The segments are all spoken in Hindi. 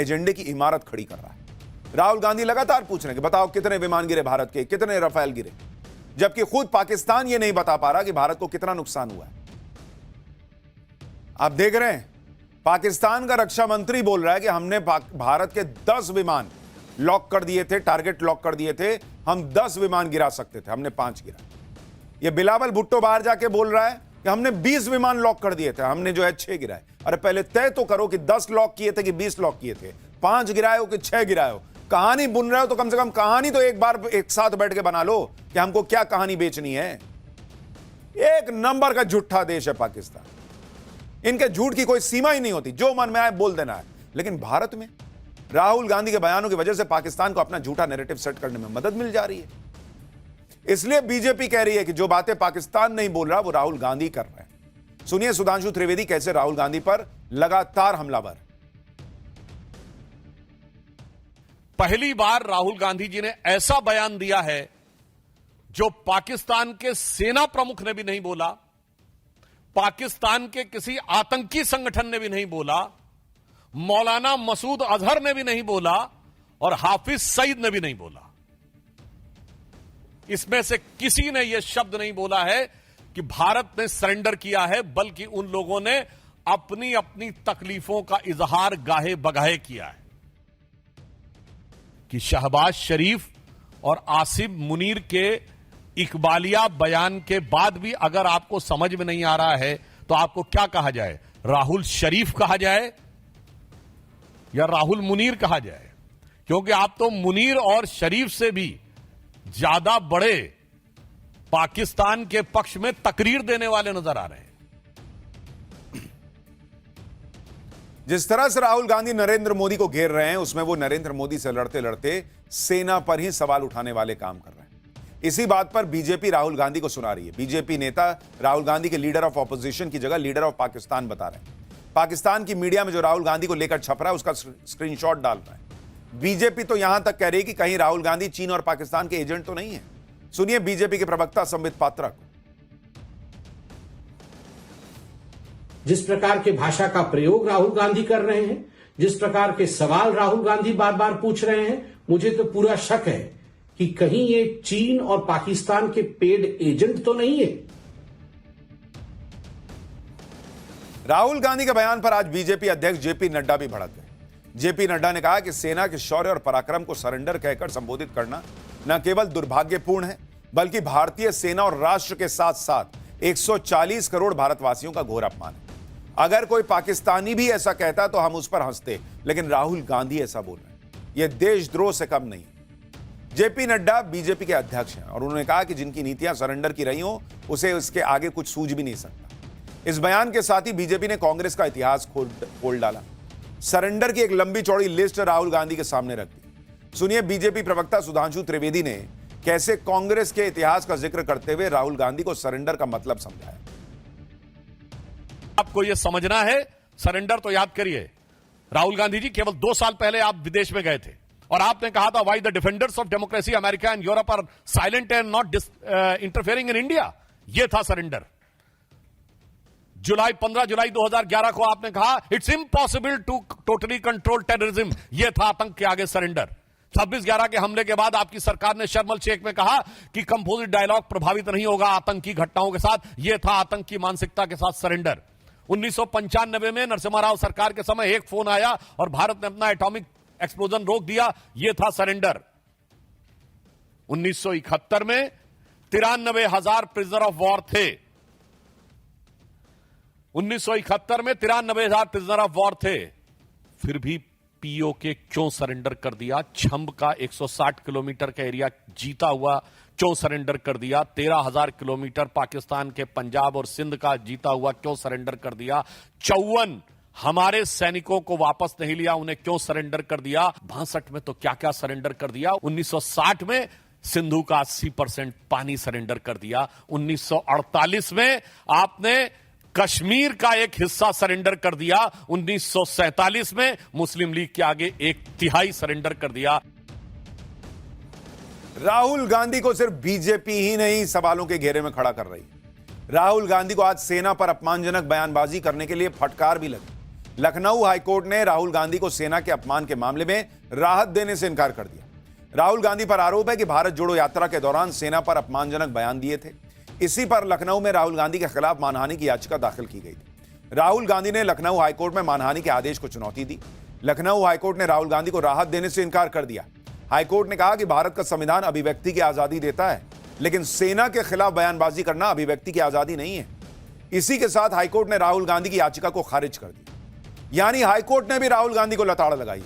एजेंडे की इमारत खड़ी कर रहा है। राहुल गांधी लगातार पूछ रहे हैं कि बताओ कितने विमान गिरे भारत के, कितने रफेल गिरे, जबकि खुद पाकिस्तान यह नहीं बता पा रहा कि भारत को कितना नुकसान हुआ है। आप देख रहे हैं पाकिस्तान का रक्षा मंत्री बोल रहा है कि हमने भारत के 10 विमान लॉक कर दिए थे, टारगेट लॉक कर दिए थे, हम 10 विमान गिरा सकते थे, हमने 5 गिरा। यह बिलावल भुट्टो बाहर जाके बोल रहा है कि हमने 20 विमान लॉक कर दिए थे, हमने जो है 6 गिराए। अरे पहले तय तो करो कि 10 लॉक किए थे कि 20 लॉक किए थे, 5 गिराए हो कि 6 गिराए हो। कहानी बुन रहे हो तो कम से कम कहानी तो एक बार एक साथ बैठ के बना लो कि हमको क्या कहानी बेचनी है। एक नंबर का झूठा देश है पाकिस्तान, इनके झूठ की कोई सीमा ही नहीं होती, जो मन में आए बोल देना है। लेकिन भारत में राहुल गांधी के बयानों की वजह से पाकिस्तान को अपना झूठा नैरेटिव सेट करने में मदद मिल जा रही है। इसलिए बीजेपी कह रही है कि जो बातें पाकिस्तान नहीं बोल रहा वो राहुल गांधी कर रहे हैं। सुनिए सुधांशु त्रिवेदी कैसे राहुल गांधी पर लगातार हमलावर। पहली बार राहुल गांधी जी ने ऐसा बयान दिया है जो पाकिस्तान के सेना प्रमुख ने भी नहीं बोला, पाकिस्तान के किसी आतंकी संगठन ने भी नहीं बोला, मौलाना मसूद अजहर ने भी नहीं बोला और हाफिज सईद ने भी नहीं बोला। इसमें से किसी ने यह शब्द नहीं बोला है कि भारत ने सरेंडर किया है, बल्कि उन लोगों ने अपनी अपनी तकलीफों का इजहार गाहे बगाहे किया है कि शहबाज शरीफ और आसिम मुनीर के इकबालिया बयान के बाद भी अगर आपको समझ में नहीं आ रहा है तो आपको क्या कहा जाए, राहुल शरीफ कहा जाए या राहुल मुनीर कहा जाए? क्योंकि आप तो मुनीर और शरीफ से भी ज्यादा बड़े पाकिस्तान के पक्ष में तकरीर देने वाले नजर आ रहे हैं। जिस तरह से राहुल गांधी नरेंद्र मोदी को घेर रहे हैं, उसमें वो नरेंद्र मोदी से लड़ते लड़ते सेना पर ही सवाल उठाने वाले काम कर रहे हैं। इसी बात पर बीजेपी राहुल गांधी को सुना रही है। बीजेपी नेता राहुल गांधी के लीडर ऑफ ऑपोजिशन की जगह लीडर ऑफ पाकिस्तान बता रहे हैं। पाकिस्तान की मीडिया में जो राहुल गांधी को लेकर छप रहा है उसका स्क्रीनशॉट डाल रहा है। बीजेपी तो यहां तक कह रही है कि कहीं राहुल गांधी चीन और पाकिस्तान के एजेंट तो नहीं है। सुनिए बीजेपी के प्रवक्ता संबित पात्रा को। जिस प्रकार के भाषा का प्रयोग राहुल गांधी कर रहे हैं, जिस प्रकार के सवाल राहुल गांधी बार बार पूछ रहे हैं, मुझे तो पूरा शक है कि कहीं ये चीन और पाकिस्तान के पेड एजेंट तो नहीं है। राहुल गांधी के बयान पर आज बीजेपी अध्यक्ष जेपी नड्डा भी भड़क गए। जेपी नड्डा ने कहा कि सेना के शौर्य और पराक्रम को सरेंडर कहकर संबोधित करना न केवल दुर्भाग्यपूर्ण है, बल्कि भारतीय सेना और राष्ट्र के साथ साथ 140 करोड़ भारतवासियों का घोर अपमान है। अगर कोई पाकिस्तानी भी ऐसा कहता तो हम उस पर हंसते, लेकिन राहुल गांधी ऐसा बोल रहे हैं, यह देशद्रोह से कम नहीं। जेपी नड्डा बीजेपी के अध्यक्ष हैं और उन्होंने कहा कि जिनकी नीतियां सरेंडर की रही हो उसे उसके आगे कुछ सूझ भी नहीं सकता। इस बयान के साथ ही बीजेपी ने कांग्रेस का इतिहास खोल डाला। सरेंडर की एक लंबी चौड़ी लिस्ट राहुल गांधी के सामने रख दी। सुनिए बीजेपी प्रवक्ता सुधांशु त्रिवेदी ने कैसे कांग्रेस के इतिहास का जिक्र करते हुए राहुल गांधी को सरेंडर का मतलब समझाया। आपको यह समझना है, सरेंडर तो याद करिए, राहुल गांधी जी केवल 2 साल पहले आप विदेश में गए थे और आपने कहा था why the defenders of democracy America and Europe are silent and not interfering in India. यह था सरेंडर। 15 जुलाई 2011 को आपने कहा it's impossible to totally control terrorism. यह था आतंक के आगे सरेंडर। 26/11 के हमले के बाद आपकी सरकार ने शर्म शेख में कहा कि कंपोजिट डायलॉग प्रभावित नहीं होगा आतंकी घटनाओं के साथ। यह था आतंक की मानसिकता के साथ सरेंडर। 1995 में नरसिम्हा राव सरकार के समय एक फोन आया और भारत ने अपना एटॉमिक एक्सप्लोजन रोक दिया। यह था सरेंडर। 1971 में 93,000 प्रिजनर ऑफ वॉर थे। 1971 में 93,000 प्रिजनर ऑफ वॉर थे, फिर भी पीओके क्यों सरेंडर कर दिया? छंब का 160 किलोमीटर का एरिया जीता हुआ क्यों सरेंडर कर दिया? 13,000 किलोमीटर पाकिस्तान के पंजाब और सिंध का जीता हुआ क्यों सरेंडर कर दिया? 54 हमारे सैनिकों को वापस नहीं लिया, उन्हें क्यों सरेंडर कर दिया? 62 में तो क्या क्या सरेंडर कर दिया। 1960 में सिंधु का 80% पानी सरेंडर कर दिया। 1948 में आपने कश्मीर का एक हिस्सा सरेंडर कर दिया। 1947 में मुस्लिम लीग के आगे 1/3 सरेंडर कर दिया। राहुल गांधी को सिर्फ बीजेपी ही नहीं सवालों के घेरे में खड़ा कर रही। राहुल गांधी को आज सेना पर अपमानजनक बयानबाजी करने के लिए फटकार भी लगी। लखनऊ हाईकोर्ट ने राहुल गांधी को सेना के अपमान के मामले में राहत देने से इनकार कर दिया। राहुल गांधी पर आरोप है कि भारत जोड़ो यात्रा के दौरान सेना पर अपमानजनक बयान दिए थे। इसी पर लखनऊ में राहुल गांधी के खिलाफ मानहानि की याचिका दाखिल की गई थी। राहुल गांधी ने लखनऊ हाईकोर्ट में मानहानि के आदेश को चुनौती दी। लखनऊ हाईकोर्ट ने राहुल गांधी को राहत देने से इनकार कर दिया। हाईकोर्ट ने कहा कि भारत का संविधान अभिव्यक्ति की आजादी देता है, लेकिन सेना के खिलाफ बयानबाजी करना अभिव्यक्ति की आजादी नहीं है। इसी के साथ हाईकोर्ट ने राहुल गांधी की याचिका को खारिज कर दिया। यानी हाईकोर्ट ने भी राहुल गांधी को लताड़ लगाई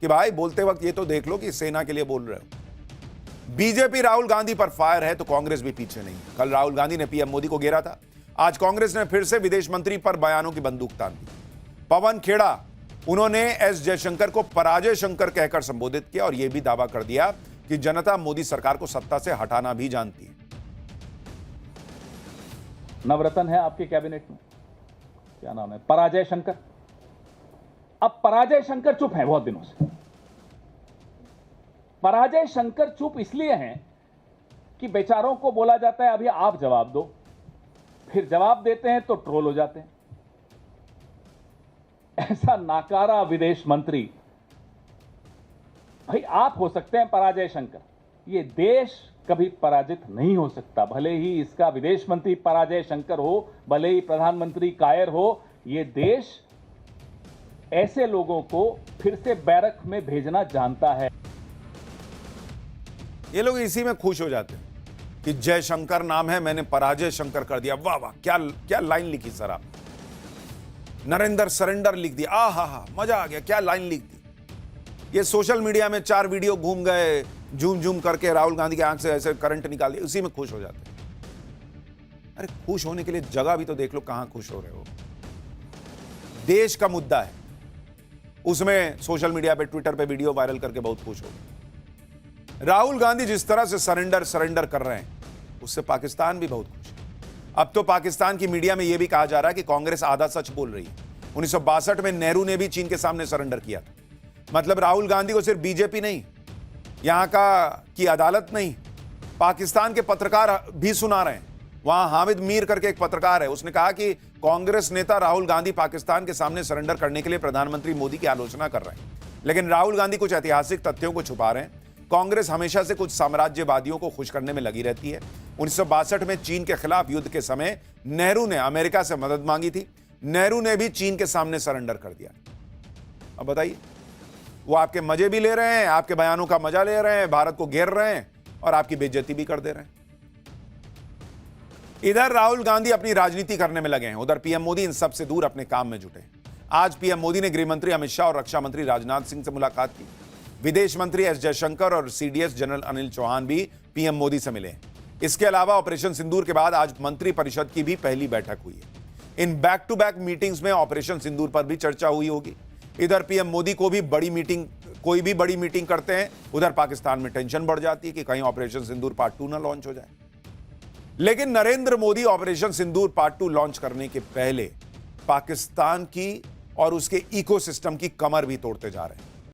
कि भाई बोलते वक्त ये तो देख लो कि सेना के लिए बोल रहे हो। बीजेपी राहुल गांधी पर फायर है तो कांग्रेस भी पीछे नहीं। कल राहुल गांधी ने पीएम मोदी को घेरा था। आज कांग्रेस ने फिर से विदेश मंत्री पर बयानों की बंदूक तान दी। पवन खेड़ा, उन्होंने एस जयशंकर को पराजय शंकर कहकर संबोधित किया और यह भी दावा कर दिया कि जनता मोदी सरकार को सत्ता से हटाना भी जानती है। नवरत्न है आपके कैबिनेट में, क्या नाम है, पराजय शंकर। अब पराजय शंकर चुप हैं बहुत दिनों से। पराजय शंकर चुप इसलिए हैं कि बेचारों को बोला जाता है अभी आप जवाब दो, फिर जवाब देते हैं तो ट्रोल हो जाते हैं। ऐसा नाकारा विदेश मंत्री, भाई आप हो सकते हैं पराजय शंकर, ये देश कभी पराजित नहीं हो सकता। भले ही इसका विदेश मंत्री पराजय शंकर हो, भले ही प्रधानमंत्री कायर हो, ये देश ऐसे लोगों को फिर से बैरक में भेजना जानता है। ये लोग इसी में खुश हो जाते हैं कि जयशंकर नाम है, मैंने पराजय शंकर कर दिया। वाह वाह, क्या क्या लाइन लिखी सर आप। नरेंद्र सरेंडर लिख दिया, आ हा, मजा आ गया, क्या लाइन लिख दी। ये सोशल मीडिया में 4 वीडियो घूम गए, जूम जूम करके राहुल गांधी की आंख से ऐसे करंट निकाल दिया, उसी में खुश हो जाते हैं। अरे खुश होने के लिए जगह भी तो देख लो, कहां खुश हो रहे हो। देश का मुद्दा है, उसमें सोशल मीडिया पे, ट्विटर पे वीडियो वायरल करके बहुत खुश हो। राहुल गांधी जिस तरह से सरेंडर कर रहे हैं, उससे पाकिस्तान भी बहुत खुश है। अब तो पाकिस्तान की मीडिया में यह भी कहा जा रहा है कि कांग्रेस आधा सच बोल रही है। 1962 में नेहरू ने भी चीन के सामने सरेंडर किया था। मतलब राहुल गांधी को सिर्फ बीजेपी नहीं, यहां की अदालत नहीं, पाकिस्तान के पत्रकार भी सुना रहे हैं। वहां हामिद मीर करके एक पत्रकार है, उसने कहा कि कांग्रेस नेता राहुल गांधी पाकिस्तान के सामने सरेंडर करने के लिए प्रधानमंत्री मोदी की आलोचना कर रहे हैं। लेकिन राहुल गांधी कुछ ऐतिहासिक तथ्यों को छुपा रहे हैं। कांग्रेस हमेशा से कुछ साम्राज्यवादियों को खुश करने में लगी रहती है। 1962 में चीन के खिलाफ युद्ध के समय नेहरू ने अमेरिका से मदद मांगी थी। नेहरू ने भी चीन के सामने सरेंडर कर दिया। अब बताइए, वो आपके मजे भी ले रहे हैं, आपके बयानों का मजा ले रहे हैं, भारत को घेर रहे हैं और आपकी बेइज्जती भी कर दे रहे हैं। इधर राहुल गांधी अपनी राजनीति करने में लगे हैं, उधर पीएम मोदी इन सब से दूर अपने काम में जुटे हैं। आज पीएम मोदी ने गृह मंत्री अमित शाह और रक्षा मंत्री राजनाथ सिंह से मुलाकात की। विदेश मंत्री एस जयशंकर और सीडीएस जनरल अनिल चौहान भी पीएम मोदी से मिले हैं। इसके अलावा ऑपरेशन सिंदूर के बाद आज मंत्री परिषद की भी पहली बैठक हुई है। In back to back meetings में ऑपरेशन सिंदूर पर भी चर्चा हुई होगी। इधर पीएम मोदी को भी कोई भी बड़ी मीटिंग करते हैं, उधर पाकिस्तान में टेंशन बढ़ जाती है कि कहीं ऑपरेशन सिंदूर पार्ट 2 ना लॉन्च हो जाए। लेकिन नरेंद्र मोदी ऑपरेशन सिंदूर पार्ट 2 लॉन्च करने के पहले पाकिस्तान की और उसके इकोसिस्टम की कमर भी तोड़ते जा रहे हैं।